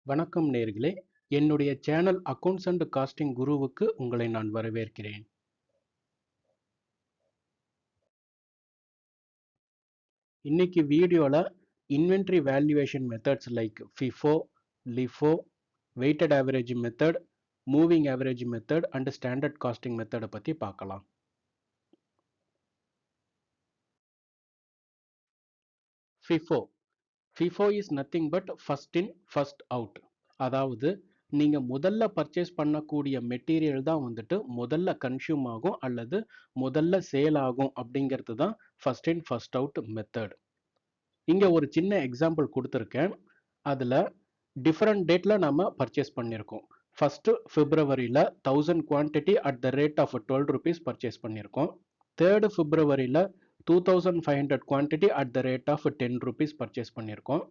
வணக்கம் நேயர்களே, என்னுடைய சேனல் அக்கவுண்ட்ஸ் அண்ட் காஸ்டிங் குருவுக்கு உங்களை நான் வரவேற்கிறேன். இன்னைக்கு வீடியோல inventory valuation methods like FIFO, LIFO, weighted average method, moving average method and standard costing மெத்தடை பத்தி பார்க்கலாம். FIFO FIFO is nothing but first in first out. அதாவது நீங்க முதல்ல பர்ச்சேஸ் பண்ணக்கூடிய மெட்டீரியல் தான் வந்துட்டு முதல்ல கன்சியூம் ஆகும் அல்லது முதல்ல சேல் ஆகும் அப்படிங்கிறது தான் first in first out method. இங்க ஒரு சின்ன எக்ஸாம்பிள் கொடுத்துருக்கேன். அதுல டிஃபரெண்ட் டேட்ல நம்ம பர்ச்சேஸ் பண்ணியிருக்கோம். ஃபர்ஸ்ட் பிப்ரவரியில 1000 quantity at the rate of 12 rupees purchase பண்ணியிருக்கோம். 3rd பிப்ரவரியில 2500 quantity at the rate of 10 rupees purchase பண்ணியிருக்கோம்.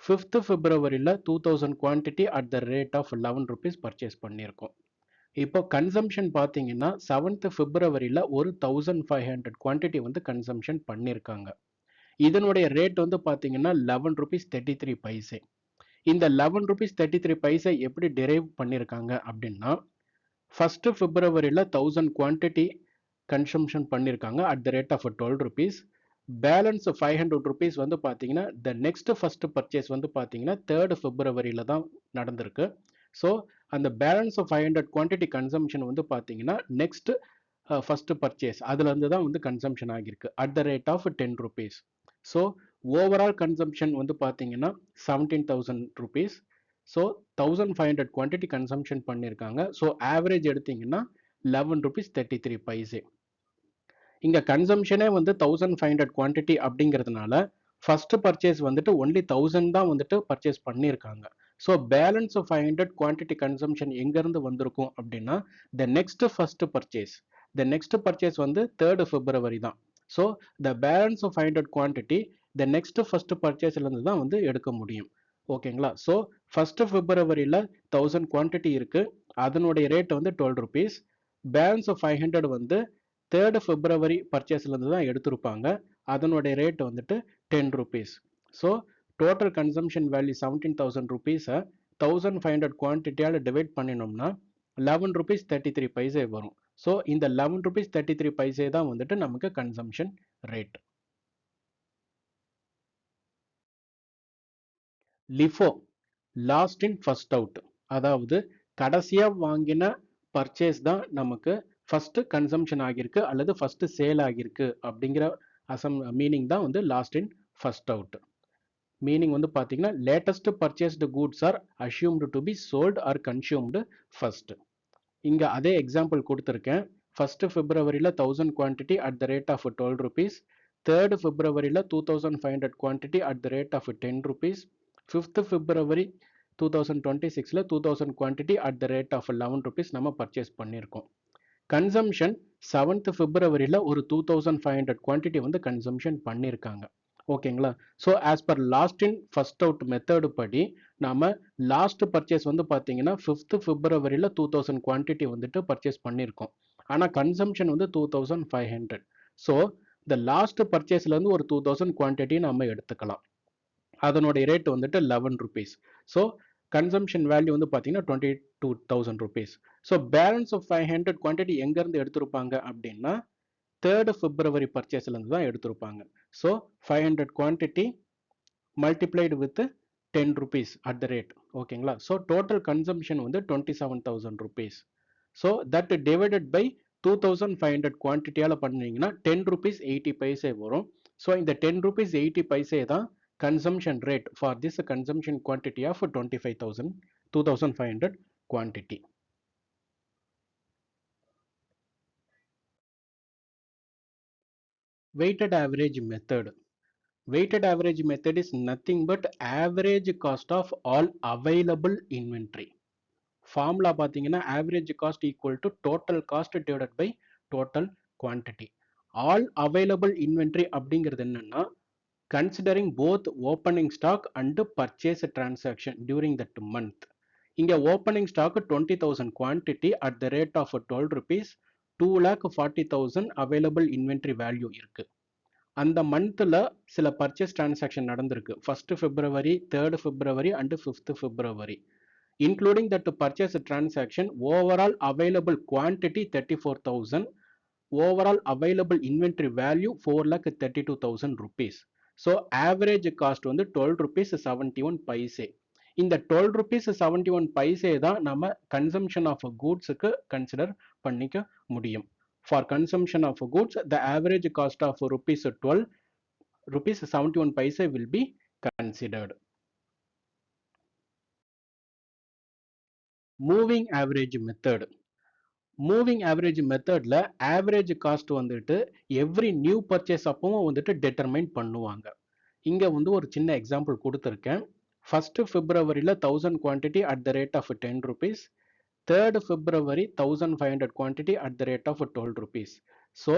5th பிப்ரவரியில 2000 quantity at the rate of 11 rupees purchase பண்ணியிருக்கோம். இப்போ கன்சம்ஷன் பார்த்தீங்கன்னா 7th பிப்ரவரியில ஒரு 1500 குவான்டிட்டி வந்து கன்சம்ஷன் பண்ணியிருக்காங்க. இதனுடைய ரேட் வந்து பார்த்தீங்கன்னா 11 ருபீஸ் 33 பைசே. இந்த 11 ருபீஸ் 33 பைசே எப்படி டெரைவ் பண்ணியிருக்காங்க அப்படின்னா, ஃபர்ஸ்ட் பிப்ரவரியில 1000 குவான்டிட்டி கன்சம்ஷன் பண்ணியிருக்காங்க at the rate of 12 rupees. Balance 500 rupees வந்து பார்த்தீங்கன்னா த நெக்ஸ்ட் ஃபர்ஸ்ட் பர்ச்சேஸ் வந்து பார்த்தீங்கன்னா 3rd பிப்ரவரியில தான் நடந்திருக்கு. ஸோ அந்த பேலன்ஸ் 500 குவான்டிட்டி கன்சம்ஷன் வந்து பார்த்தீங்கன்னா நெக்ஸ்ட் ஃபர்ஸ்ட் பர்ச்சேஸ் அதுலேருந்து தான் வந்து கன்சம்ஷன் ஆகியிருக்கு at the rate of 10 rupees. So overall consumption வந்து பார்த்தீங்கன்னா 17,000 ருபீஸ். ஸோ 1500 குவான்டிட்டி கன்சம்ஷன் பண்ணியிருக்காங்க. ஸோ ஆவரேஜ் எடுத்தீங்கன்னா 11 ருபீஸ் 33 பைசே. இங்க கன்சம்ஷனே வந்து 1500 குவான்டிட்டி அப்படிங்கிறதுனால ஃபர்ஸ்ட் பர்ச்சேஸ் வந்துட்டு ஒன்லி 1000 தான் வந்துட்டு பர்ச்சேஸ் பண்ணியிருக்காங்க. ஸோ பேலன்ஸ் 500 குவான்டிட்டி கன்சம்ஷன் எங்கேருந்து வந்திருக்கும் அப்படின்னா த நெக்ஸ்ட் ஃபர்ஸ்ட் பர்ச்சேஸ் வந்து 3rd பிப்ரவரி தான். So the balance 500 quantity the next first பர்ச்சேஸ்லேருந்து தான் வந்து எடுக்க முடியும். ஓகேங்களா? ஸோ ஃபர்ஸ்ட் பிப்ரவரியில் 1000 குவான்டிட்டி இருக்கு, அதனுடைய ரேட் வந்து 12 ருபீஸ். பேலன்ஸ் 500 வந்து 3rd பிப்ரவரி பர்ச்சேஸ்லேருந்து தான் எடுத்திருப்பாங்க, அதனுடைய ரேட் வந்துட்டு 10 rupees. So total consumption value 17,000 ருபீஸை 1500 குவான்டிட்டியால் டிவைட் பண்ணினோம்னா 11 ருபீஸ் 33 பைசே வரும். ஸோ இந்த 11 ருபீஸ் 33 பைசே தான் வந்துட்டு நமக்கு consumption rate. லிஃபோ last in first out, அதாவது கடைசியாக வாங்கின பர்ச்சேஸ் தான் நமக்கு ஃபர்ஸ்ட் கன்சம்ஷன் ஆகியிருக்கு அல்லது ஃபர்ஸ்ட் சேல் ஆகியிருக்கு அப்படிங்கிற மீனிங் தான் வந்து last in first out. Meaning வந்து பார்த்தீங்கன்னா latest purchased goods are assumed to be sold or consumed first. இங்கே அதே எக்ஸாம்பிள் கொடுத்துருக்கேன். ஃபர்ஸ்ட் பிப்ரவரியில் 1000 quantity at the rate of 12 rupees. 3rd பிப்ரவரியில் 2500 quantity at the rate of 10 rupees. 5th February 2026ல 2000 quantity at the rate of 11 rupees நம்ம purchase பண்ணியிருக்கோம். Consumption 7th பிப்ரவரியில் ஒரு 2500 குவான்டிட்டி வந்து கன்சம்ஷன் பண்ணியிருக்காங்க. ஓகேங்களா? So as per last in first out method படி நாம லாஸ்ட் பர்ச்சேஸ் வந்து பார்த்தீங்கன்னா 5th பிப்ரவரியில் 2000 குவான்டிட்டி வந்துட்டு பர்ச்சேஸ் பண்ணியிருக்கோம். ஆனால் கன்சம்ஷன் வந்து 2500. ஸோ இந்த லாஸ்ட் பர்ச்சேஸ்லேருந்து ஒரு 2000 குவான்டிட்டி நம்ம எடுத்துக்கலாம். அதனுடைய ரேட் வந்துட்டு 11 ருபீஸ். ஸோ கன்சம்ஷன் வேல்யூ வந்து பார்த்தீங்கன்னா 22,000 rupees. So balance of 500 quantity எங்கேருந்து எடுத்திருப்பாங்க அப்படின்னா 3rd பிப்ரவரி பர்ச்சேஸ்லேருந்து தான் எடுத்திருப்பாங்க. So 500 quantity multiplied with 10 rupees at the rate. ஓகேங்களா? ஸோ டோட்டல் கன்சம்ஷன் வந்து 27,000 rupees. So that divided by 2500 குவான்டிட்டியால் பண்ணீங்கன்னா 10 ருபீஸ் 80 பைசே வரும். ஸோ இந்த 10 ருபீஸ் 80 பைசே தான் consumption rate for this consumption quantity of 2500 quantity. Weighted average method. Weighted average method is nothing but average cost of all available inventory. Formula பார்த்தீங்கன்னா average cost equal to total cost divided by total quantity. All available inventory அப்படிங்கிறது என்னன்னா considering both opening stock and purchase transaction during that month. இங்க opening stock 20,000 quantity at the rate of 12 rupees, 2,40,000 available inventory value இருக்கு. அந்த மந்த்தில் சில purchase transaction நடந்திருக்கு. 1st February, 3rd February and 5th February. Including that purchase transaction, overall available quantity 34,000, overall available inventory value 4,32,000 rupees. So average cost வந்து 12 rupees 71 paise. இந்த 12 rupees 71 paise தான் நம்ம consumption of goods-க்கு consider பண்ணிக்க முடியும். For consumption of goods, the average cost of rupees 12, rupees 71 paise will be considered. Moving average method. Moving average மெத்தட்ல average cost வந்துட்டு every new purchase அப்பவும் வந்துட்டு determine பண்ணுவாங்க. இங்க வந்து ஒரு சின்ன எக்ஸாம்பிள் கொடுத்துருக்கேன். 1st Februaryல 1000 quantity at the rate of 10 rupees, 3rd February 1500 quantity at the rate of 12 rupees. So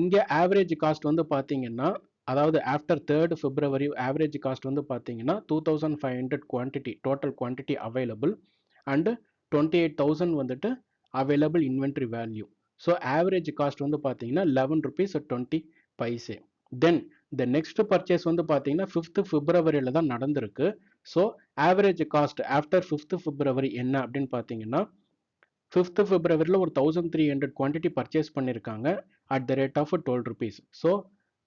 இங்க ஆவரேஜ் காஸ்ட் வந்து பார்த்தீங்கன்னா, அதாவது after 3rd February average cost வந்து பார்த்தீங்கன்னா 2500 quantity total quantity available and 28,000 வந்துட்டு available inventory value. So average cost வந்து பார்த்தீங்கன்னா 11 rupees 20 paise. Then the next purchase வந்து பார்த்தீங்கன்னா 5th Februaryல தான் நடந்திருக்கு. So average cost after 5th February என்ன அப்படின்னு பார்த்தீங்கன்னா 5th Februaryல ஒரு 1300 quantity purchase பண்ணியிருக்காங்க at the rate of 12 rupees. So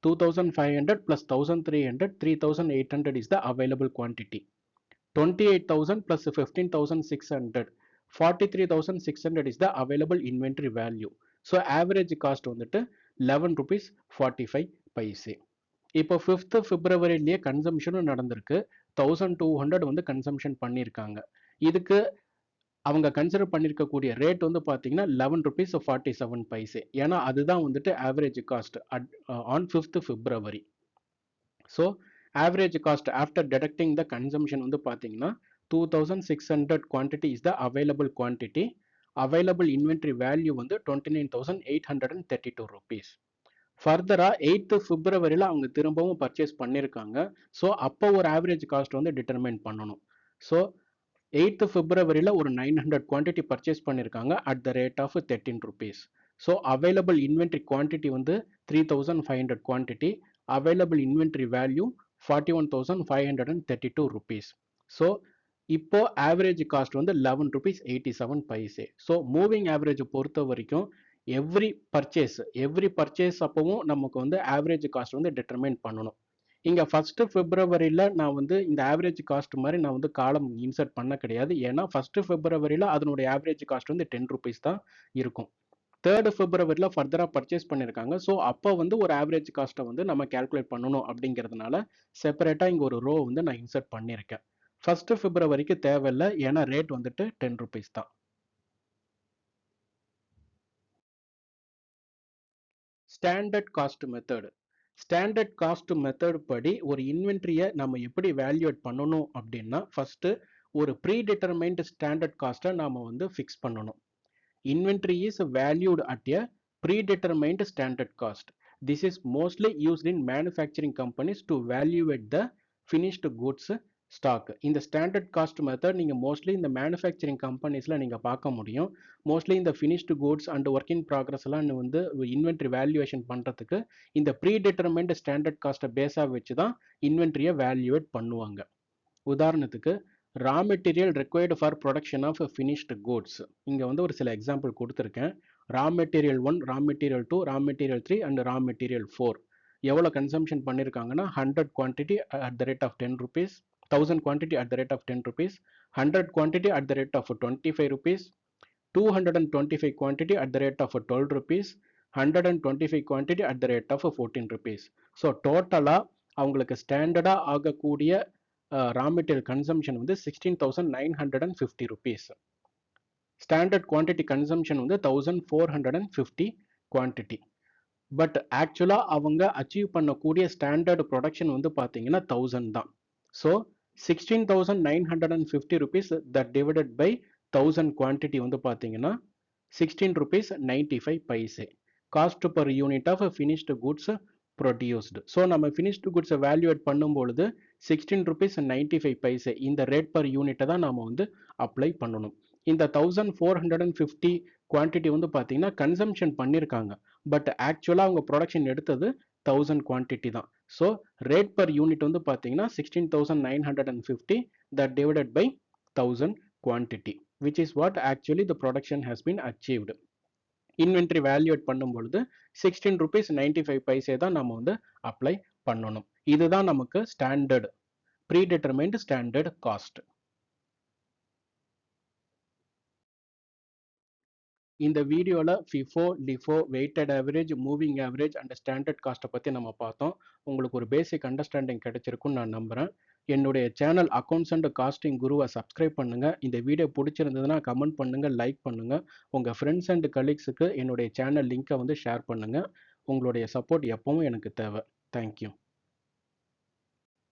2500 plus 1300, 3800 is the available quantity. 28,000 plus 15,600, 43,600 is the available inventory value. So average cost வந்துட்டு 11 rupees 45 paise. இப்போ 5th Februaryலயே கன்சம்ஷனும் நடந்திருக்கு. 1200 வந்து consumption பண்ணியிருக்காங்க. இதுக்கு அவங்க கன்சிடர் பண்ணியிருக்கக்கூடிய ரேட் வந்து பார்த்தீங்கன்னா 11 rupees 47 paise. ஏன்னா அதுதான் வந்துட்டு average cost on 5th February. So average cost after deducting the consumption வந்து பார்த்தீங்கன்னா 2600 quantity is the available quantity. Available inventory value வந்து 29,832 rupees. ஃபர்தரா 8th Februaryல அவங்க திரும்பவும் பர்ச்சேஸ் பண்ணியிருக்காங்க. ஸோ அப்போ ஒரு ஆவரேஜ் காஸ்ட் வந்து டிட்டர்மைன் பண்ணணும். ஸோ 8th Februaryல ஒரு 900 குவான்டிட்டி பர்ச்சேஸ் பண்ணியிருக்காங்க at the rate of 13 rupees. So available inventory quantity வந்து 3500 quantity, available inventory value 41,532 rupees. So இப்போ ஆவரேஜ் காஸ்ட் வந்து 11 rupees 87 paise. So moving average பொறுத்த வரைக்கும் எவ்ரி பர்ச்சேஸ் அப்பவும் நமக்கு வந்து ஆவரேஜ் காஸ்ட் வந்து டிட்டர்மைன் பண்ணணும். இங்கே 1st Februaryல நான் வந்து இந்த ஆவரேஜ் காஸ்ட் மாதிரி நான் வந்து காலம் இன்சர்ட் பண்ண கிடையாது. ஏன்னா 1st Februaryல அதனுடைய ஆவரேஜ் காஸ்ட் வந்து 10 rupees தான் இருக்கும். 3rd Februaryல ஃபர்தராக பர்ச்சேஸ் பண்ணியிருக்காங்க. ஸோ அப்போ வந்து ஒரு ஆவரேஜ் காஸ்ட்டை வந்து நம்ம கேல்குலேட் பண்ணணும் அப்படிங்கிறதுனால செப்பரேட்டாக இங்கே ஒரு ரோ வந்து நான் இன்சர்ட் பண்ணியிருக்கேன். 1st Februaryக்கு தேவையில்லை, ஏன்னா ரேட் வந்துட்டு 10 rupees தான். Standard cost method. Standard cost method படி ஒரு இன்வென்ட்ரியை நம்ம எப்படி வேல்யூவேட் பண்ணணும் அப்படின்னா, ஃபர்ஸ்ட் ஒரு ப்ரீ டிட்டர்மைன்ட் ஸ்டாண்டர்ட் காஸ்ட்டை நாம வந்து ஃபிக்ஸ் பண்ணணும். Inventory is valued at a predetermined standard cost. This is mostly used in manufacturing companies to evaluate the finished goods stock. இந்த ஸ்டாண்டர்ட் காஸ்ட் மெத்தட் நீங்கள் மோஸ்ட்லி இந்த மேனுஃபேக்சரிங் கம்பெனிஸில் நீங்கள் பார்க்க முடியும். மோஸ்ட்லி இந்த finished goods and work in ப்ராக்ரஸ்லாம் வந்து இன்வென்ட்ரி வேல்யூவேஷன் பண்ணுறதுக்கு இந்த ப்ரீ டிட்டர்மைன்ட் ஸ்டாண்டர்ட் காஸ்ட்டை பேஸாக வச்சு தான் இன்வென்ட்ரியை வேல்யூவேட் பண்ணுவாங்க. உதாரணத்துக்கு raw material required for production of finished goods. இங்கே வந்து ஒரு சில எக்ஸாம்பிள் கொடுத்துருக்கேன். Raw material 1, raw material 2, raw material 3 and raw material 4 எவ்வளோ கன்சம்ஷன் பண்ணியிருக்காங்கன்னா 100 quantity at the rate of 10 rupees, 1000 quantity at the rate of 10 rupees, 100 quantity at the rate of 25 rupees, 225 quantity at the rate of 12 rupees, 125 quantity at the rate of 14 rupees. So டோட்டலாக அவங்களுக்கு ஸ்டாண்டர்டாக ஆகக்கூடிய raw material consumption வந்து 16,950 rupees. Standard quantity consumption வந்து 1450 quantity. But ஆக்சுவலாக அவங்க achieve பண்ணக்கூடிய standard production வந்து பார்த்தீங்கன்னா 1000 தான். So 16,950 rupees that divided by 1000 quantity வந்து பார்த்தீங்கன்னா 16 rupees 95 paise. Cost per unit of finished goods produced. So நம்ம finished goods வேல்யூவேட் பண்ணும் பொழுது 16 rupees 95 paise இந்த ரேட் per யூனிட்டை தான் நாம் வந்து அப்ளை பண்ணணும். இந்த 1450 குவான்டிட்டி வந்து பார்த்தீங்கன்னா கன்சம்ஷன் பண்ணியிருக்காங்க. பட் ஆக்சுவலாக அவங்க ப்ரொடக்ஷன் எடுத்தது 1000 குவான்டிட்டி தான். ஸோ ரேட் பர் யூனிட் வந்து பார்த்தீங்கன்னா 16,950 that divided by 1000 quantity, which is what actually the production has been achieved. Inventory valued பண்ணும் பொழுது 16 rupees 95 பைசே தான் நம்ம வந்து அப்ளை பண்ணணும். இதுதான் நமக்கு standard predetermined standard cost. இந்த வீடியோவில் FIFO, LIFO, weighted average, moving average and standard காஸ்ட்டை பற்றி நம்ம பார்த்தோம். உங்களுக்கு ஒரு பேசிக் அண்டர்ஸ்டாண்டிங் கிடைச்சிருக்குன்னு நான் நம்புகிறேன். என்னுடைய சேனல் அக்கௌண்ட்ஸ் அண்ட் காஸ்டிங் குருவை சப்ஸ்கிரைப் பண்ணுங்கள். இந்த வீடியோ பிடிச்சிருந்ததுன்னா கமெண்ட் பண்ணுங்கள், லைக் பண்ணுங்கள். உங்கள் ஃப்ரெண்ட்ஸ் அண்ட் கலீக்ஸுக்கு என்னுடைய சேனல் லிங்க்கை வந்து ஷேர் பண்ணுங்கள். உங்களுடைய சப்போர்ட் எப்பவும் எனக்கு தேவை. தேங்க்யூ.